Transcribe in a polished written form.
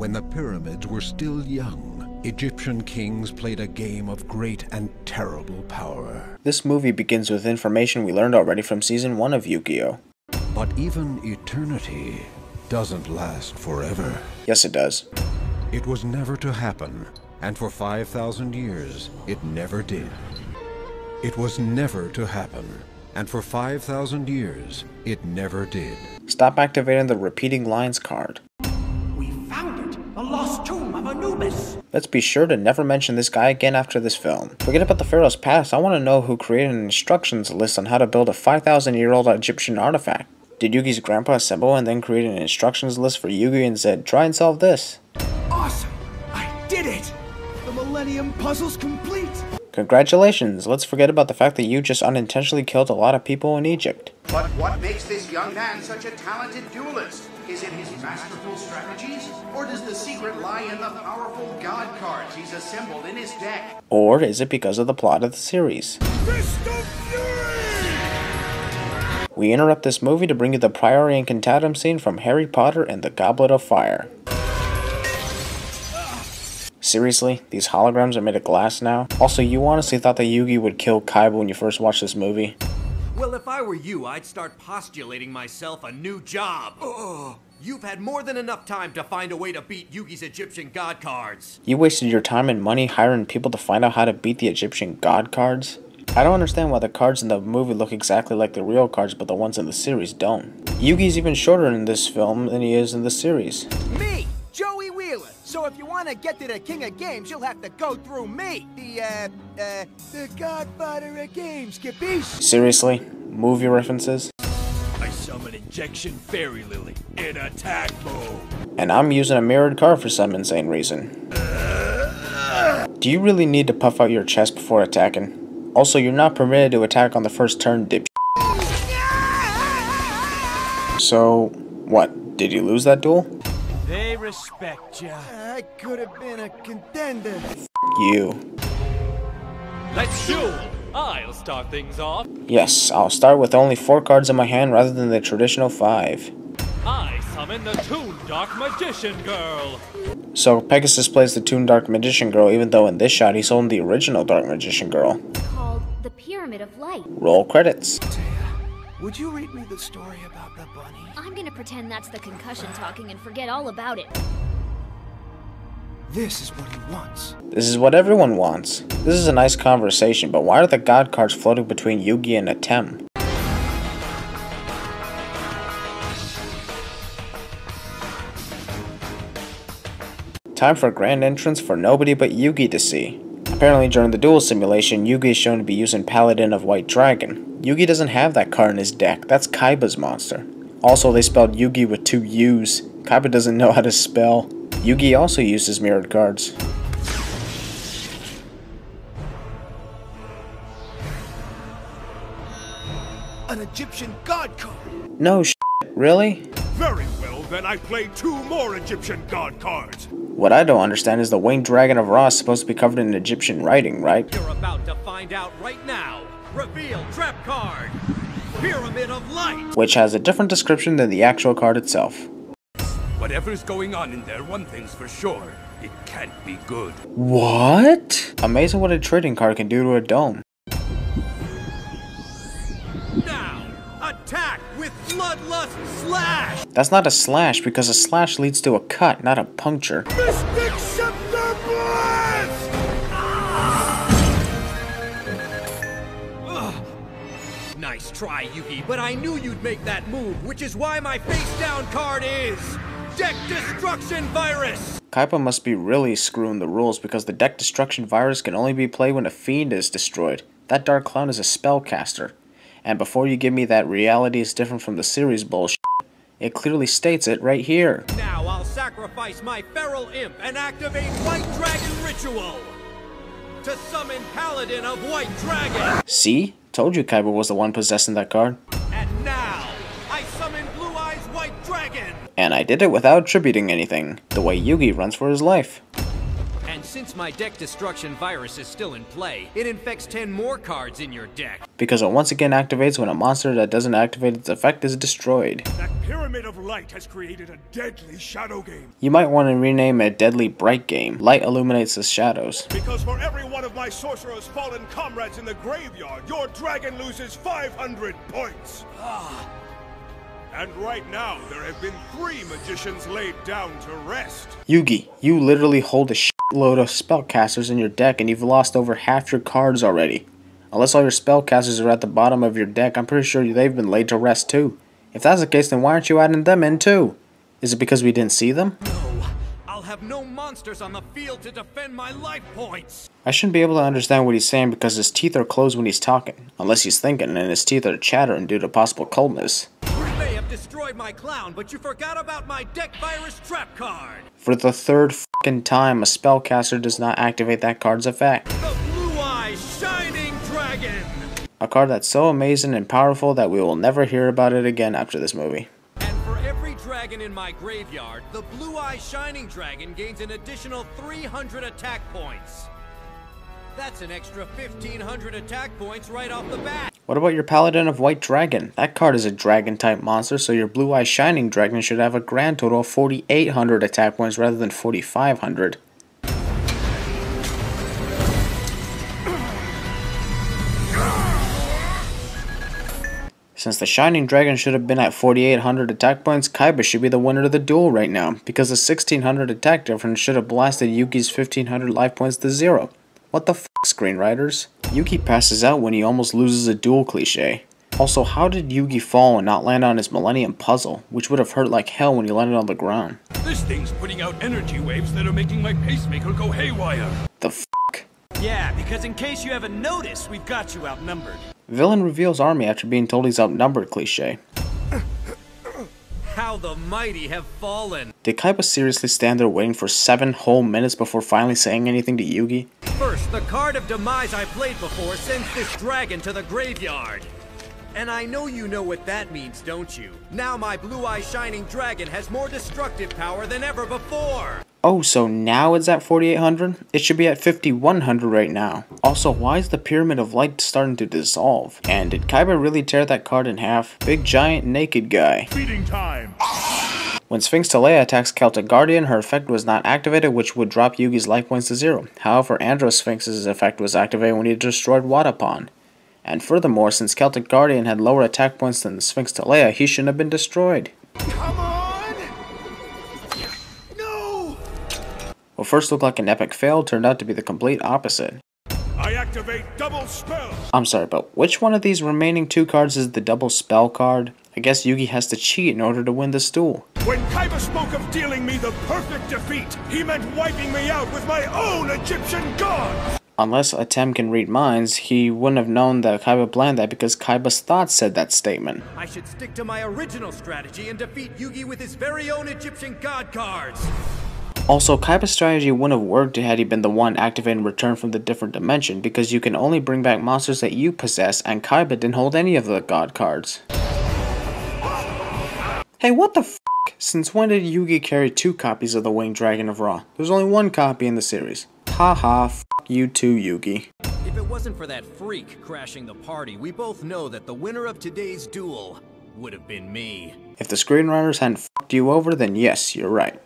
when the pyramids were still young, Egyptian kings played a game of great and terrible power. This movie begins with information we learned already from Season 1 of Yu-Gi-Oh! But even eternity doesn't last forever. Yes, it does. It was never to happen, and for 5,000 years, it never did. It was never to happen, and for 5,000 years, it never did. Stop activating the repeating lines card. We found it! The lost tomb of Anubis! Let's be sure to never mention this guy again after this film. Forget about the Pharaoh's past, I want to know who created an instructions list on how to build a 5,000-year-old Egyptian artifact. Did Yugi's grandpa assemble and then create an instructions list for Yugi and said, try and solve this? Awesome! I did it! The Millennium Puzzle's complete! Congratulations, let's forget about the fact that you just unintentionally killed a lot of people in Egypt. But what makes this young man such a talented duelist? Is it his masterful strategies? Or does the secret lie in the powerful god cards he's assembled in his deck? Or is it because of the plot of the series? Fist of Fury! We interrupt this movie to bring you the Priori Incantatem scene from Harry Potter and the Goblet of Fire. Seriously? These holograms are made of glass now? Also, you honestly thought that Yugi would kill Kaiba when you first watched this movie? Well, if I were you, I'd start postulating myself a new job. You've had more than enough time to find a way to beat Yugi's Egyptian god cards. You wasted your time and money hiring people to find out how to beat the Egyptian god cards? I don't understand why the cards in the movie look exactly like the real cards, but the ones in the series don't. Yugi's even shorter in this film than he is in the series. Me, Joey Wheeler. So if you want to get to the King of Games, you'll have to go through me. The Godfather of Games, capiche? Seriously? Movie references? I summon Injection Fairy Lily in attack mode. And I'm using a mirrored card for some insane reason. Do you really need to puff out your chest before attacking? Also, you're not permitted to attack on the first turn, dipshit. So, what? Did you lose that duel? They respect ya. I could have been a contender. You. Let's duel. I'll start things off. Yes, I'll start with only 4 cards in my hand rather than the traditional 5. I summon the Toon Dark Magician Girl. So Pegasus plays the Toon Dark Magician Girl, even though in this shot he's holding the original Dark Magician Girl. Called the Pyramid of Light. Roll credits. Would you read me the story about the bunny? I'm gonna pretend that's the concussion talking and forget all about it. This is what he wants. This is what everyone wants. This is a nice conversation, but why are the god cards floating between Yugi and Atem? Time for a grand entrance for nobody but Yugi to see. Apparently during the duel simulation, Yugi is shown to be using Paladin of White Dragon. Yugi doesn't have that card in his deck, that's Kaiba's monster. Also, they spelled Yugi with 2 U's. Kaiba doesn't know how to spell. Yugi also uses mirrored cards. An Egyptian god card! No shit, really? Very well, then I play 2 more Egyptian god cards. What I don't understand is the winged dragon of Ra is supposed to be covered in Egyptian writing, right? You're about to find out right now. Reveal trap card. Pyramid of Light. Which has a different description than the actual card itself. Whatever's going on in there, one thing's for sure. It can't be good. What? Amazing what a trading card can do to a dome. Now, attack with Bloodlust Slash. That's not a slash because a slash leads to a cut, not a puncture. Mystic Scepter Blast! Nice try, Yugi, but I knew you'd make that move, which is why my face down card is Deck Destruction Virus. Kaiba must be really screwing the rules because the Deck Destruction Virus can only be played when a fiend is destroyed. That Dark Clown is a spellcaster. And before you give me that reality is different from the series bullshit, it clearly states it right here. Now I'll sacrifice my Feral Imp and activate White Dragon Ritual to summon Paladin of White Dragon. See? Told you Kaiba was the one possessing that card. And now, I summon Blue Eyes White Dragon. And I did it without attributing anything, the way Yugi runs for his life. And since my deck destruction virus is still in play, it infects 10 more cards in your deck. Because it once again activates when a monster that doesn't activate its effect is destroyed. That Pyramid of Light has created a deadly shadow game. You might want to rename it Deadly Bright Game. Light illuminates the shadows. Because for every one of my sorcerer's fallen comrades in the graveyard, your dragon loses 500 points. And right now, there have been 3 magicians laid down to rest. Yugi, you literally hold a shitload of spellcasters in your deck and you've lost over half your cards already. Unless all your spellcasters are at the bottom of your deck, I'm pretty sure they've been laid to rest too. If that's the case, then why aren't you adding them in too? Is it because we didn't see them? No, I'll have no monsters on the field to defend my life points. I shouldn't be able to understand what he's saying because his teeth are closed when he's talking. Unless he's thinking and his teeth are chattering due to possible coldness. You may have destroyed my clown, but you forgot about my deck virus trap card. For the 3rd fucking time, a spellcaster does not activate that card's effect. The Blue-Eye Shining Dragon! A card that's so amazing and powerful that we will never hear about it again after this movie. And for every dragon in my graveyard, the Blue-Eye Shining Dragon gains an additional 300 attack points. That's an extra 1,500 attack points right off the bat. What about your Paladin of White Dragon? That card is a dragon-type monster, so your Blue-Eye Shining Dragon should have a grand total of 4,800 attack points rather than 4,500. Since the Shining Dragon should have been at 4,800 attack points, Kaiba should be the winner of the duel right now, because the 1,600 attack difference should have blasted Yugi's 1,500 life points to 0. What the f***, screenwriters? Yugi passes out when he almost loses a duel cliche. Also, how did Yugi fall and not land on his Millennium Puzzle, which would have hurt like hell when he landed on the ground? This thing's putting out energy waves that are making my pacemaker go haywire. The f***? Yeah, because in case you haven't noticed, we've got you outnumbered. Villain reveals army after being told he's outnumbered cliche. How the mighty have fallen. Did Kaiba seriously stand there waiting for 7 whole minutes before finally saying anything to Yugi? First, the card of demise I played before sends this dragon to the graveyard. And I know you know what that means, don't you? Now my Blue-Eye Shining Dragon has more destructive power than ever before. Oh, so now it's at 4,800? It should be at 5,100 right now. Also, why is the Pyramid of Light starting to dissolve? And did Kaiba really tear that card in half? Big giant naked guy. Feeding time. When Sphinx Telea attacks Celtic Guardian, her effect was not activated, which would drop Yugi's life points to 0. However, Androsphinx's effect was activated when he destroyed Wadapon. And furthermore, since Celtic Guardian had lower attack points than the Sphinx Telea, he shouldn't have been destroyed. Come on! No! What first looked like an epic fail turned out to be the complete opposite. I activate double spell. I'm sorry, but which one of these remaining 2 cards is the double spell card? I guess Yugi has to cheat in order to win this duel. When Kaiba spoke of dealing me the perfect defeat, he meant wiping me out with my own Egyptian god! Unless Atem can read minds, he wouldn't have known that Kaiba planned that because Kaiba's thoughts said that statement. I should stick to my original strategy and defeat Yugi with his very own Egyptian god cards. Also, Kaiba's strategy wouldn't have worked had he been the one activating Return from the Different Dimension, because you can only bring back monsters that you possess, and Kaiba didn't hold any of the god cards. Hey, what the f***? Since when did Yugi carry 2 copies of the Winged Dragon of Ra? There's only 1 copy in the series. Haha, f*** you too, Yugi. If it wasn't for that freak crashing the party, we both know that the winner of today's duel would have been me. If the screenwriters hadn't f***ed you over, then yes, you're right.